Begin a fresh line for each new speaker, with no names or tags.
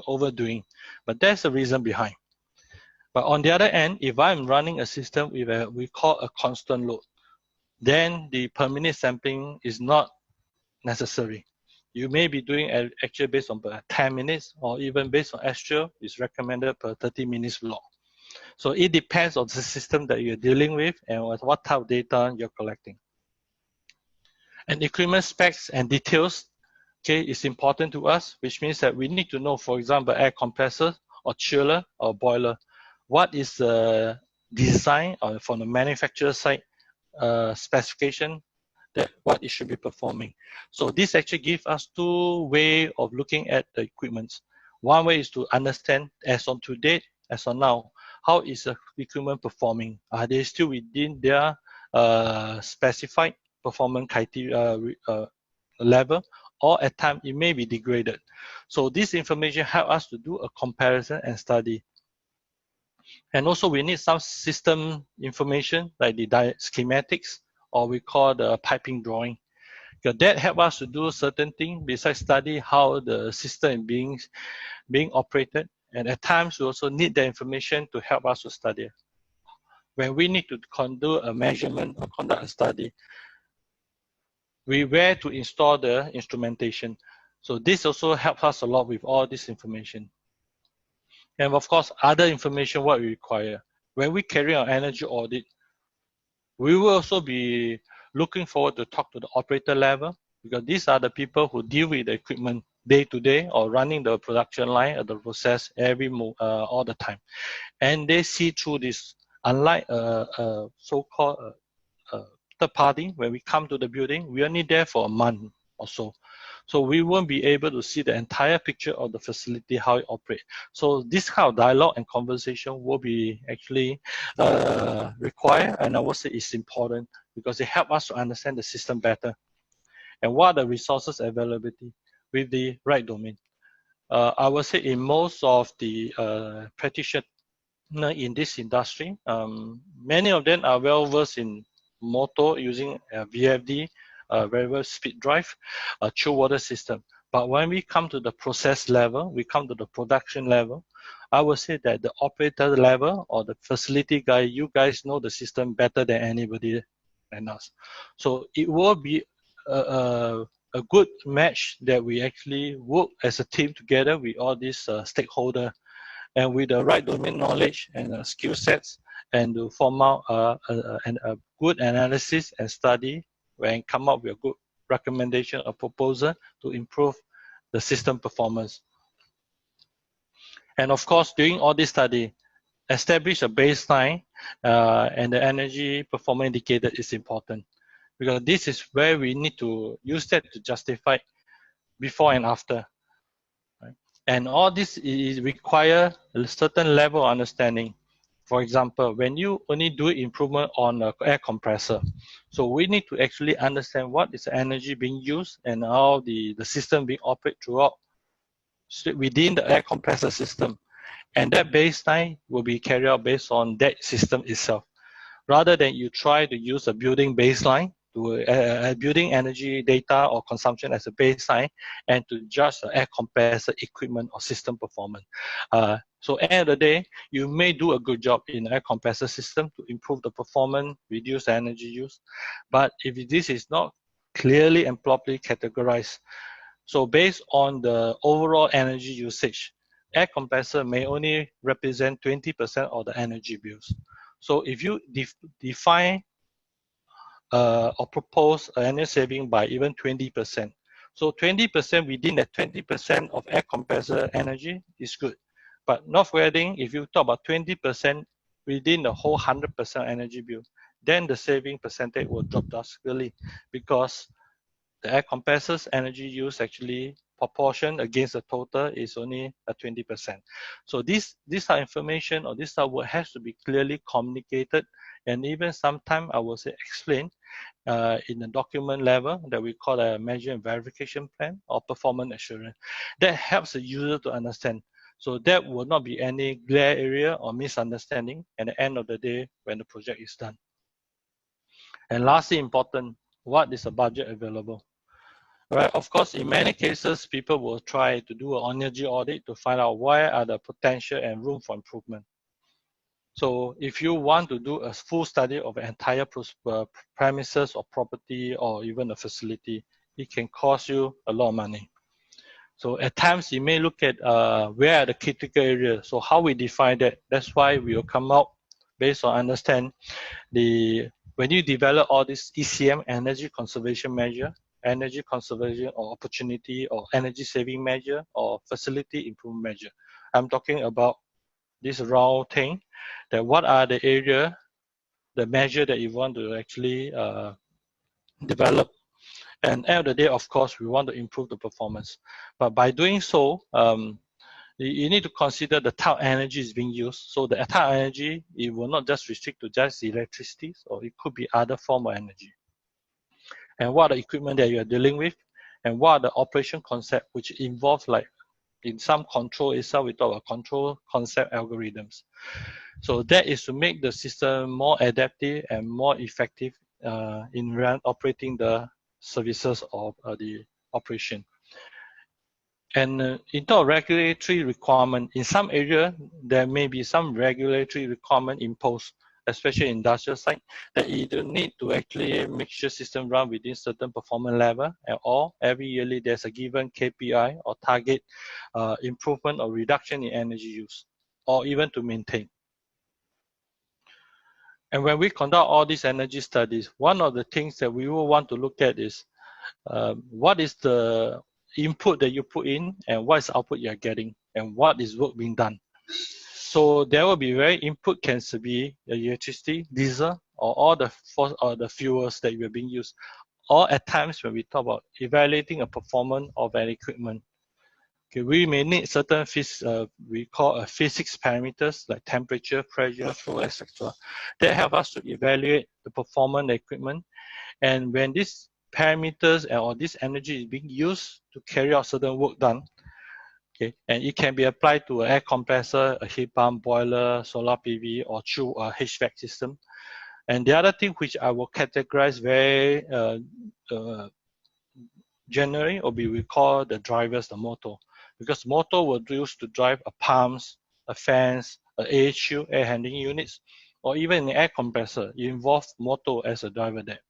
overdoing. But there's a reason behind. But on the other end, if I'm running a system with we call a constant load, then the per minute sampling is not necessary. You may be doing actually based on per 10 minutes, or even based on actual is recommended per 30 minutes log. So it depends on the system that you're dealing with and what type of data you're collecting. And equipment specs and details, okay, is important to us, which means that we need to know, for example, air compressor or chiller or boiler. What is the design or from the manufacturer side specification that what it should be performing. So this actually gives us two ways of looking at the equipment. One way is to understand as on to date, as on now, how is the equipment performing? Are they still within their specified performance criteria level, or at times it may be degraded. So this information helps us to do a comparison and study. And also we need some system information like the schematics, or we call the piping drawing. Because that helps us to do certain things besides study how the system is being operated. And at times we also need the information to help us to study. When we need to conduct a measurement or conduct a study, where to install the instrumentation. So this also helps us a lot with all this information. And of course, other information what we require. When we carry out energy audit, we will also be looking forward to talk to the operator level, because these are the people who deal with the equipment day to day or running the production line or the process all the time. And they see through this, unlike a so-called third party, when we come to the building, we are only there for a month or so. So we won't be able to see the entire picture of the facility, how it operates. So this kind of dialogue and conversation will be actually required, and I would say it's important because it helps us to understand the system better and what are the resources availability with the right domain. I would say in most of the practitioners in this industry, many of them are well versed in motor using VFD, variable speed drive, chill water system. But when we come to the process level, we come to the production level, I would say that the operator level or the facility guy, you guys know the system better than anybody than us. So it will be a good match that we actually work as a team together with all these stakeholders, and with the right domain knowledge and skill sets, and to form out a good analysis and study and come up with a good recommendation or proposal to improve the system performance. And of course, during all this study, establish a baseline and the energy performance indicator is important, because this is where we need to use that to justify before and after. And all this is require a certain level of understanding. For example, when you only do improvement on an air compressor, so we need to actually understand what is the energy being used and how the system being operated throughout within the air compressor system. And that baseline will be carried out based on that system itself, rather than you try to use a building baseline to building energy data or consumption as a baseline and to judge the air compressor equipment or system performance. So at the end of the day, you may do a good job in air compressor system to improve the performance, reduce the energy use. But if this is not clearly and properly categorized, so based on the overall energy usage, air compressor may only represent 20% of the energy bills. So if you define or propose an annual saving by even 20%, so 20% within that 20% of air compressor energy is good. But notwithstanding, if you talk about 20% within the whole 100% energy bill, then the saving percentage will drop drastically, because the air compressor's energy use actually proportion against the total is only a 20%. So this are information, or this work has to be clearly communicated, and even sometimes I will say explained in the document level that we call a measure and verification plan or performance assurance. That helps the user to understand. So that will not be any glare area or misunderstanding at the end of the day when the project is done. And lastly important, what is the budget available? Right. Of course, in many cases, people will try to do an energy audit to find out where are the potential and room for improvement. So if you want to do a full study of an entire premises or property or even a facility, it can cost you a lot of money. So at times you may look at where are the critical areas. So how we define that. That's why we will come out based on understand when you develop all this ECM, energy conservation measure, energy conservation or opportunity or energy saving measure or facility improvement measure. I'm talking about this raw thing, that what are the area, the measure that you want to actually develop. And end of the day, of course, we want to improve the performance. But by doing so, you need to consider the type of energy is being used. So the type of energy, it will not just restrict to just electricity, or it could be other form of energy. And what are the equipment that you are dealing with, and what are the operation concept which involves, like in some control itself, we talk about control concept algorithms. So that is to make the system more adaptive and more effective in operating the services of the operation. And in terms of regulatory requirement, in some area, there may be some regulatory requirement imposed, especially industrial side, that you don't need to actually make sure system run within certain performance level, or every yearly there's a given KPI or target improvement or reduction in energy use, or even to maintain. And when we conduct all these energy studies, one of the things that we will want to look at is what is the input that you put in and what is the output you're getting and what is work being done. So there will be very input can be electricity, diesel, or all the fuels that were being used. Or at times when we talk about evaluating a performance of an equipment, okay, we may need certain we call physics parameters like temperature, pressure, flow, etc. that help us to evaluate the performance of the equipment. And when these parameters or this energy is being used to carry out certain work done, okay, and it can be applied to an air compressor, a heat pump, boiler, solar PV, or through a HVAC system. And the other thing which I will categorize very generally will be we call the drivers, the motor, because motor will be used to drive a pumps, a fans, a AHU, air handling units, or even an air compressor. You involve motor as a driver there.